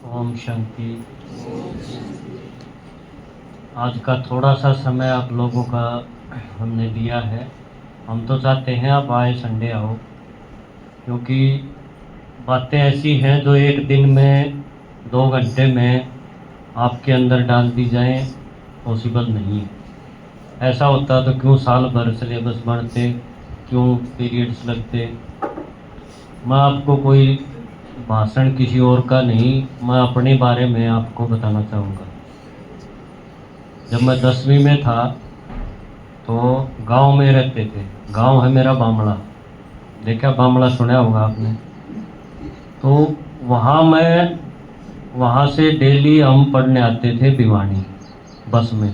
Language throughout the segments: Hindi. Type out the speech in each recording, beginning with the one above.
ओम शांति। आज का थोड़ा सा समय आप लोगों का हमने दिया है। हम तो चाहते हैं आप आए, संडे आओ, क्योंकि बातें ऐसी हैं जो एक दिन में 2 घंटे में आपके अंदर डाल दी जाएं, पॉसिबल नहीं है। ऐसा होता तो क्यों साल भर सिलेबस बढ़ते, क्यों पीरियड्स लगते। मैं आपको कोई भाषण किसी और का नहीं, मैं अपने बारे में आपको बताना चाहूँगा। जब मैं 10वीं में था तो गांव में रहते थे। गांव है मेरा बामड़ा, देखा बामड़ा सुना होगा आपने। तो वहाँ से डेली हम पढ़ने आते थे भिवानी बस में।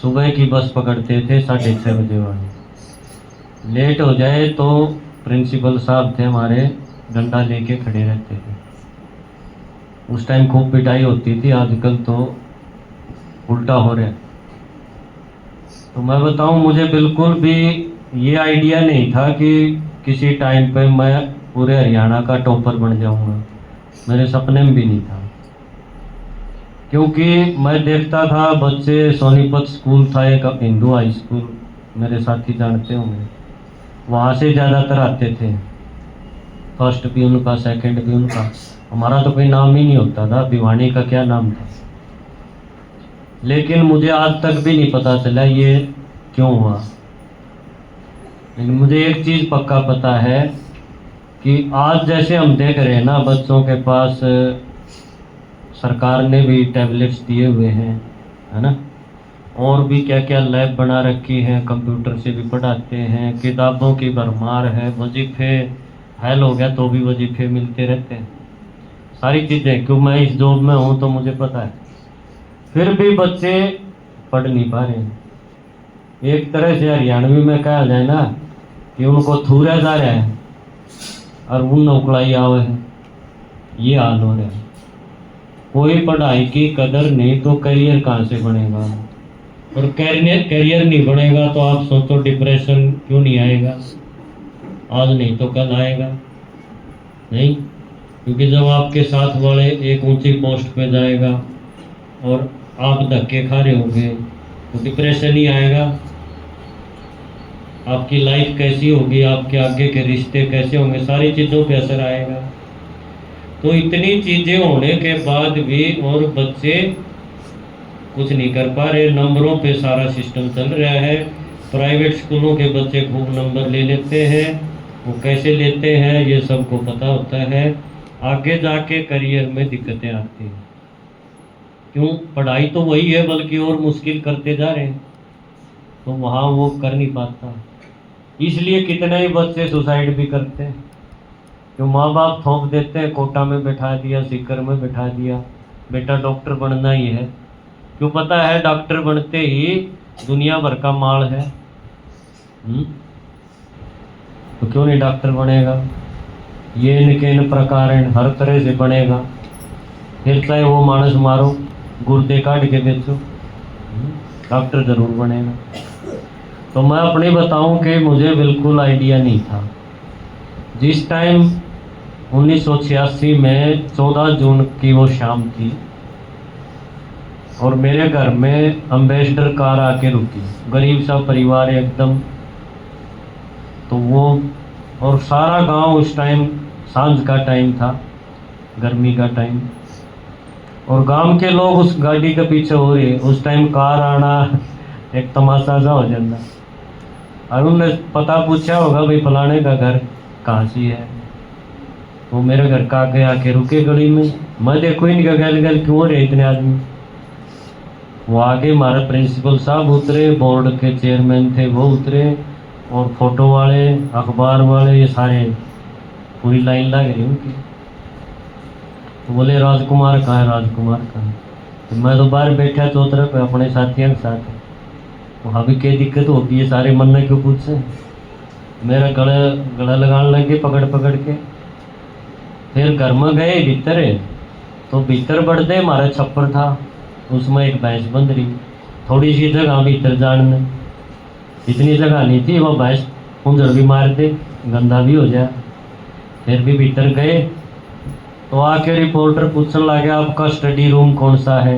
सुबह की बस पकड़ते थे 6:30 बजे वाली। लेट हो जाए तो प्रिंसिपल साहब थे हमारे, डंडा लेके खड़े रहते थे। उस टाइम खूब पिटाई होती थी, आजकल तो उल्टा हो रहा है। तो मैं बताऊं, मुझे बिल्कुल भी ये आइडिया नहीं था कि किसी टाइम पे मैं पूरे हरियाणा का टॉपर बन जाऊंगा। मेरे सपने में भी नहीं था, क्योंकि मैं देखता था बच्चे, सोनीपत स्कूल था एक हिंदू हाई स्कूल, मेरे साथी जानते होंगे, वहाँ से ज़्यादातर आते थे। फर्स्ट भी उनका, सेकंड भी उनका। हमारा तो कोई नाम ही नहीं होता था, भिवानी का क्या नाम था। लेकिन मुझे आज तक भी नहीं पता चला ये क्यों हुआ। लेकिन मुझे एक चीज़ पक्का पता है कि आज जैसे हम देख रहे हैं ना, बच्चों के पास सरकार ने भी टैबलेट्स दिए हुए हैं, है ना, और भी क्या क्या लैब बना रखी है, कंप्यूटर से भी पढ़ाते हैं, किताबों की भरमार है, वजीफे फेल हो गया तो भी वजीफे मिलते रहते हैं, सारी चीज़ें। क्यों, मैं इस जॉब में हूँ तो मुझे पता है। फिर भी बच्चे पढ़ नहीं पा रहे हैं। एक तरह से हरियाणवी में कहा जाए ना कि उनको थूरा जा रहा है और उन उकलाई आवे है, ये हाल हो रहा है। कोई पढ़ाई की कदर नहीं तो करियर कहाँ से बनेगा, और करियर नहीं बनेगा तो आप सोचो डिप्रेशन क्यों नहीं आएगा। आज नहीं तो कल आएगा, नहीं? क्योंकि जब आपके साथ वाले एक ऊंची पोस्ट पे जाएगा और आप धक्के खा रहे होंगे तो डिप्रेशन ही आएगा। आपकी लाइफ कैसी होगी, आपके आगे के रिश्ते कैसे होंगे, सारी चीज़ों पे असर आएगा। तो इतनी चीज़ें होने के बाद भी और बच्चे कुछ नहीं कर पा रहे। नंबरों पे सारा सिस्टम चल रहा है। प्राइवेट स्कूलों के बच्चे खूब नंबर ले लेते हैं। वो कैसे लेते हैं ये सबको पता होता है। आगे जाके करियर में दिक्कतें आती हैं। क्यों? पढ़ाई तो वही है, बल्कि और मुश्किल करते जा रहे हैं, तो वहाँ वो कर नहीं पाता। इसलिए कितने ही बच्चे सुसाइड भी करते हैं। जो माँ बाप थोप देते हैं, कोटा में बैठा दिया, सीकर में बैठा दिया, बेटा डॉक्टर बनना ही है। क्यों? पता है डॉक्टर बनते ही दुनिया भर का माल है। तो क्यों नहीं डॉक्टर बनेगा? ये इनके इन प्रकार हर तरह से बनेगा। फिर चाहे वो मानस मारो, गुर्दे काट के बेचो, डॉक्टर जरूर बनेगा। तो मैं अपने बताऊं कि मुझे बिल्कुल आइडिया नहीं था। जिस टाइम 1986 में 14 जून की वो शाम थी और मेरे घर में अम्बेसडर कार आके रुकी, गरीब सा परिवार एकदम। तो वो और सारा गांव, उस टाइम सांझ का टाइम था, गर्मी का टाइम, और गांव के लोग उस गाड़ी के पीछे हो रहे। उस टाइम कार आना एक तमाशा सा हो जाता। और उन्होंने पता पूछा होगा, भाई फलाने का घर कहाँ सी है। वो मेरे घर का आगे आके रुके गली में। मैं देखो इनका गल गल क्यों हो रहे इतने आदमी। वो आगे हमारे प्रिंसिपल साहब उतरे, बोर्ड के चेयरमैन थे वो उतरे, और फोटो वाले, अखबार वाले, ये सारे पूरी लाइन लग रही उनकी। तो बोले राजकुमार कहाँ है, राजकुमार कहाँ है। तो मैं तो बाहर बैठा चौतरे पे अपने साथियों के साथ। वहाँ भी क्या दिक्कत होगी, ये सारे मन में क्यों पूछे। मेरा गला लगाने लगे पकड़ पकड़ के। फिर घर में गए भीतर, तो भीतर बढ़ते हमारा छप्पर था, उसमें एक भैंस बंध रही। थोड़ी सी जगह भीतर जानने, इतनी जगह नहीं थी, वो भैंस उंजड़ भी मार दे, गंदा भी हो जाए। फिर भी भीतर गए तो आके रिपोर्टर पूछने लगे आपका स्टडी रूम कौन सा है।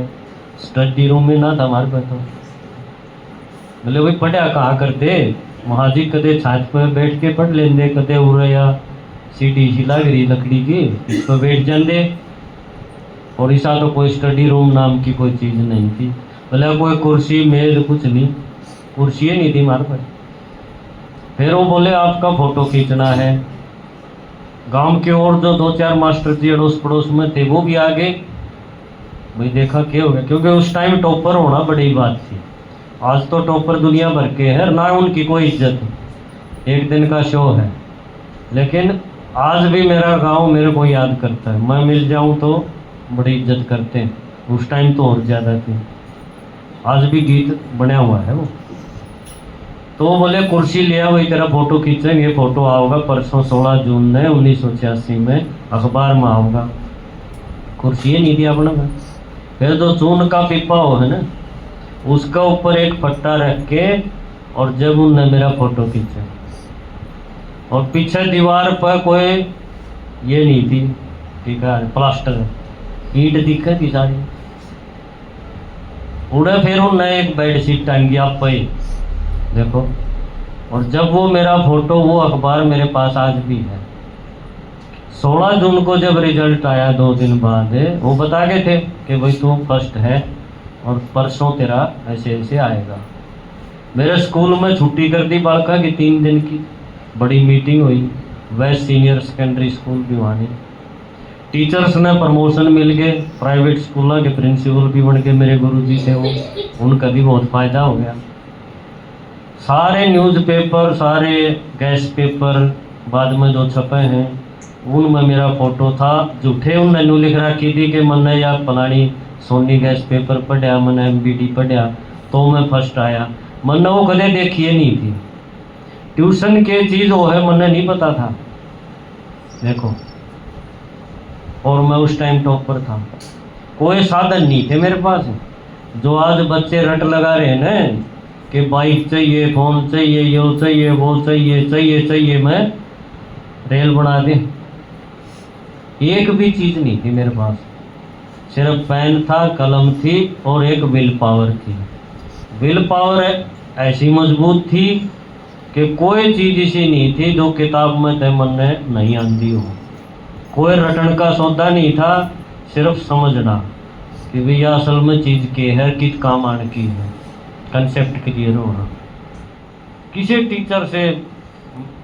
स्टडी रूम में ना था हमारे पास। तो बोले भाई पढ़ा कहाँ करते, वहाँ जी कदे छात पर बैठ के पढ़ लेंदे, कदे उरे या सीढ़ी सी लग रही लकड़ी की इस पर बैठ जाते। और ऐसा तो कोई स्टडी रूम नाम की कोई चीज़ नहीं थी। बोले कोई कुर्सी मेज कुछ नहीं, कुर्सी नहीं थी हमारे पास। फिर वो बोले आपका फ़ोटो खींचना है। गांव के और जो 2-4 मास्टर जी अड़ोस पड़ोस में थे वो भी आ गए। भाई देखा क्या हो गया, क्योंकि उस टाइम टॉपर होना बड़ी बात थी। आज तो टॉपर दुनिया भर के हैं, ना उनकी कोई इज्जत, एक दिन का शो है। लेकिन आज भी मेरा गांव मेरे को याद करता है। मैं मिल जाऊं तो बड़ी इज्जत करते हैं, उस टाइम तो और ज़्यादा थी। आज भी गीत बना हुआ है वो। तो बोले कुर्सी ले आओ, वही तेरा फ़ोटो खींचेंगे। फ़ोटो आओगा परसों 16 जून ने 1986 में अखबार में आओगा। कुर्सी नहीं थी अपने में। फिर जो चून का पिपा हो है ना, उसका ऊपर एक पट्टा रख के, और जब उनने मेरा फ़ोटो खींचा, और पीछे दीवार पर कोई ये नहीं थी, ठीक है, प्लास्टर ईंट दिखे थी सारी उड़े। फिर उनने एक बेडशीट टांगी आप पे देखो। और जब वो मेरा फ़ोटो, वो अखबार मेरे पास आज भी है। 16 जून को जब रिजल्ट आया 2 दिन बाद, वो बता गए थे कि भाई तू फर्स्ट है और परसों तेरा ऐसे ऐसे आएगा। मेरे स्कूल में छुट्टी कर दी बालका की 3 दिन की। बड़ी मीटिंग हुई, west senior secondary school Bhiwani. Teachers ने प्रमोशन मिल गए, प्राइवेट स्कूलों के प्रिंसिपल भी बन के मेरे गुरुजी थे वो, उनका भी बहुत फ़ायदा हो गया। सारे न्यूज़पेपर, सारे गैस पेपर बाद में जो छपे हैं, उनमें मेरा फ़ोटो था। झूठे उनने न्यू लिख रखी थी कि मैंने या फलानी सोनी गैस पेपर पढ़ा, मैंने MBD पढ़ा तो मैं फर्स्ट आया। मैंने वो कदे देखी नहीं थी। ट्यूशन के चीज़ वो है, मैंने नहीं पता था देखो। और मैं उस टाइम टॉपर था। कोई साधन नहीं थे मेरे पास। जो आज बच्चे रट लगा रहे हैं ना कि बाइक चाहिए, फ़ोन चाहिए, ये चाहिए, वो चाहिए, मैं रेल बना दें, एक भी चीज़ नहीं थी मेरे पास। सिर्फ पेन था, कलम थी और एक विल पावर थी। विल पावर ऐसी मजबूत थी कि कोई चीज़ ऐसी नहीं थी जो किताब में तय मन ने नहीं आंदी हो। कोई रटन का सौदा नहीं था, सिर्फ समझना कि भैया असल में चीज़ के है, किस काम आने की है, कंसेप्ट क्लियर होना। किसी टीचर से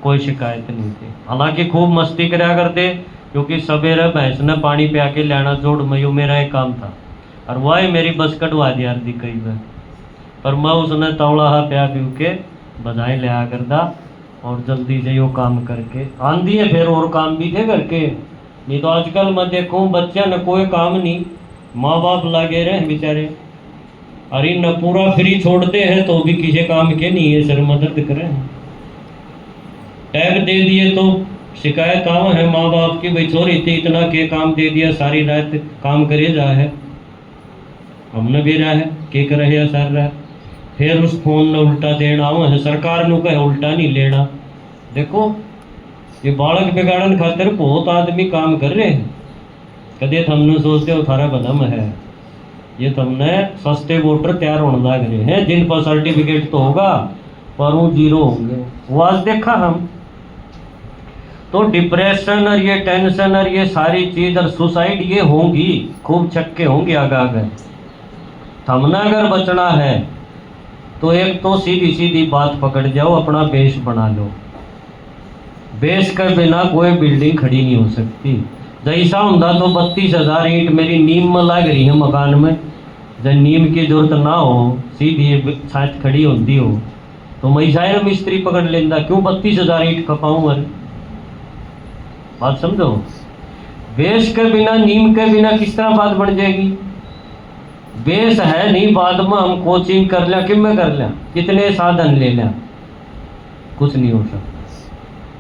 कोई शिकायत नहीं थी। हालांकि खूब मस्ती कराया करते, क्योंकि सवेरे भैंस ने पानी पिया के लाना जोड़ में, यो मेरा एक काम था। और वही मेरी बस कटवा दिया दी कई बार, पर मैं उसने तवड़ा हा प्या पी के बधाई लिया करता और जल्दी से यो काम करके आंधी है। फिर और काम भी थे करके, नहीं तो आजकल मैं देखूँ बच्चा न कोई काम नहीं, माँ बाप लगे रहे बेचारे। अरे न पूरा फ्री छोड़ते हैं तो भी किसी काम के नहीं है, सर मदद करें। टैग दे दिए तो शिकायत आव है माँ बाप की, भाई छोरी थी इतना के काम दे दिया, सारी रात काम करे जा है, हमने भी रहा है के कर रहे सर रहा। फिर उस फोन ने उल्टा देना आव है, सरकार ने कहे उल्टा नहीं लेना। देखो ये बालक बिगाड़न खातिर बहुत आदमी काम कर रहे हैं। कदे थमने सोचते हो थारा बदम है, ये तुमने सस्ते वोटर तैयार होने लग रहे हैं, जिन पर सर्टिफिकेट तो होगा पर वो 0 होंगे। वो आज देखा हम तो डिप्रेशन और ये टेंशन और ये सारी चीज़ और सुसाइड ये होंगी, खूब छक्के होंगे आगे आगे। थमना अगर बचना है तो एक तो सीधी सीधी बात पकड़ जाओ, अपना बेस बना लो। बेस के बिना कोई बिल्डिंग खड़ी नहीं हो सकती। जैसा होंगे तो 32,000 ईंट मेरी नीम में लग रही है मकान में, जब नीम की जरूरत ना हो, सीधी छत खड़ी होती हो, तो मैं शायद मिस्त्री पकड़ लेंदा, क्यों 32,000 ईंट खपाऊँ। अरे बात समझो, बेस के बिना, नीम के बिना किस तरह बात बन जाएगी। बेस है नहीं, बाद में हम कोचिंग कर लें, कि में कर लें, कितने साधन ले लें, कुछ नहीं हो सकता।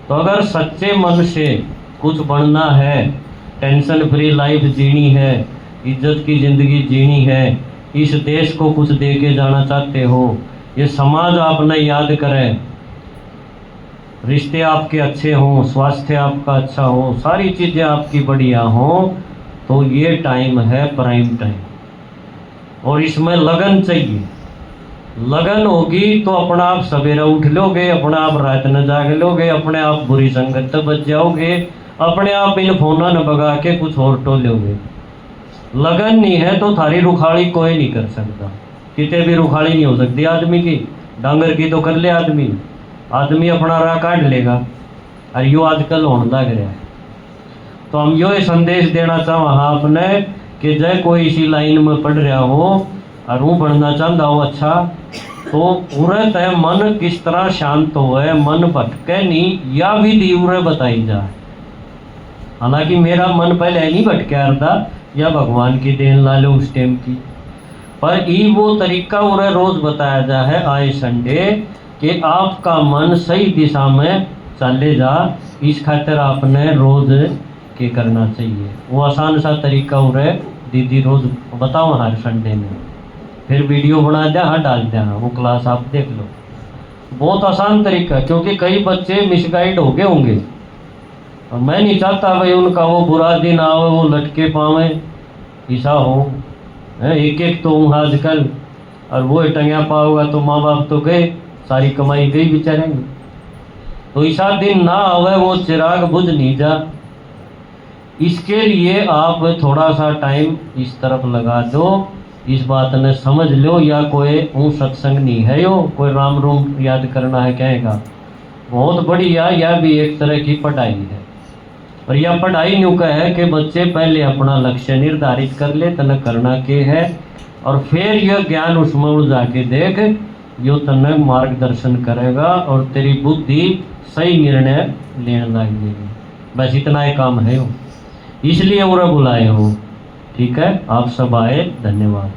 तो अगर सच्चे मन से कुछ बनना है, टेंशन फ्री लाइफ जीनी है, इज्जत की ज़िंदगी जीनी है, इस देश को कुछ दे के जाना चाहते हो, ये समाज आपने याद करे, रिश्ते आपके अच्छे हों, स्वास्थ्य आपका अच्छा हो, सारी चीज़ें आपकी बढ़िया हों, तो ये टाइम है प्राइम टाइम, और इसमें लगन चाहिए। लगन होगी तो अपना आप सवेरा उठ लोगे, अपना आप रात न जाग लोगे, अपने आप बुरी संगत से बच जाओगे, अपने आप इन फोना न भगा के कुछ और टोलोगे। लगन नहीं है तो थारी रुखाड़ी कोई नहीं कर सकता, कितने भी रुखाड़ी नहीं हो सकती आदमी की। डांगर की तो कर ले आदमी, आदमी अपना राह काट लेगा, और यो आजकल होने लग रहा है। तो हम यो संदेश देना चाहो आपने कि जय कोई इसी लाइन में पढ़ रहा हो और वो बढ़ना चाहता हो अच्छा, तो उरे तय मन किस तरह शांत होए, मन भटके नहीं, या विधि उरे बताई जाए। हालांकि मेरा मन पहले नहीं भटका था, या भगवान की देन ला लो उस टाइम की, पर ई वो तरीका उन्हें रोज बताया जा है आए संडे कि आपका मन सही दिशा में चले जा। इस खातिर आपने रोज के करना चाहिए। वो आसान सा तरीका उन्हें दीदी रोज बताओ हर संडे में, फिर वीडियो बना दिया, हाँ डाल दिया, वो क्लास आप देख लो। बहुत आसान तरीका है, क्योंकि कई बच्चे मिसगाइड हो गए होंगे, और मैं नहीं चाहता भाई उनका वो बुरा दिन आवे, वो लटके पावे, ऐसा हो। एक एक तो आजकल, और वो टंगिया पाओगा तो माँ बाप तो गए, सारी कमाई गई बेचारेंगे। तो ऐसा दिन ना आवे, वो चिराग बुझ नहीं जा। इसके लिए आप थोड़ा सा टाइम इस तरफ लगा दो, इस बात ने समझ लो। या कोई वो सत्संग नहीं है, यो कोई राम रूम याद करना है कहेगा, बहुत बढ़िया, यह भी एक तरह की पढ़ाई है। और यह पढ़ाई न्यू का है कि बच्चे पहले अपना लक्ष्य निर्धारित कर ले, तने करना के है, और फिर यह ज्ञान उसमें उलझा के देख, यो तने मार्गदर्शन करेगा और तेरी बुद्धि सही निर्णय लेने लगेगी। बस इतना ही काम है, इसलिए उन्हें बुलाए हो। ठीक है, आप सब आए, धन्यवाद।